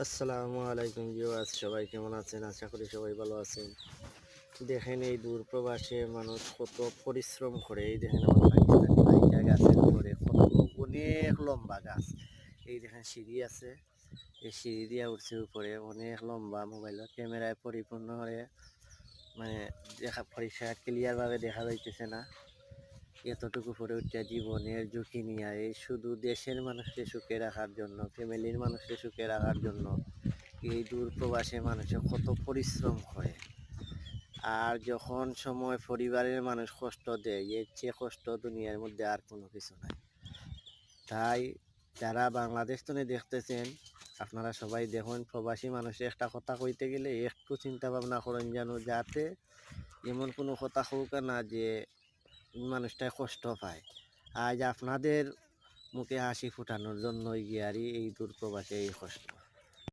আসসালামু আলাইকুম ভিউয়ার্স, সবাই কেমন আছেন? আশা করি সবাই ভালো আছেন। দেখেন এই দূর প্রবাসে মানুষ কত পরিশ্রম করে। এই দেখেন আমার পাকিস্তানি ভাইটা গাছের উপরে কত অনেক লম্বা গাছ। এই দেখেন সিঁড়ি আছে, এই সিঁড়ি দিয়ে উঠছে উপরে, অনেক লম্বা। মোবাইলের ক্যামেরায় পরিপূর্ণ হয়ে মানে দেখা পরিষ্কার ক্লিয়ার ভাবে দেখা যাইতেছে না। এতটুকু পরে উঠে জীবনের ঝুঁকি নিয়ে এই শুধু দেশের মানুষকে সুখে রাখার জন্য, ফ্যামিলির মানুষকে সুখে রাখার জন্য এই দূর প্রবাসে মানুষে কত পরিশ্রম করে। আর যখন সময় পরিবারের মানুষ কষ্ট দেয়, এর চেয়ে কষ্ট দুনিয়ার মধ্যে আর কোনো কিছু নাই। তাই যারা বাংলাদেশ থেকে দেখতেছেন, আপনারা সবাই দেখুন, প্রবাসী মানুষের একটা কথা কইতে গেলে একটু চিন্তা ভাবনা করেন যেন, যাতে এমন কোনো কথা হোক না যে মানুষটাই কষ্ট পায়। আজ আপনাদের মুখে হাসি ফুটানোর জন্যই গিয়ারই এই দূর প্রবাসে এই কষ্ট।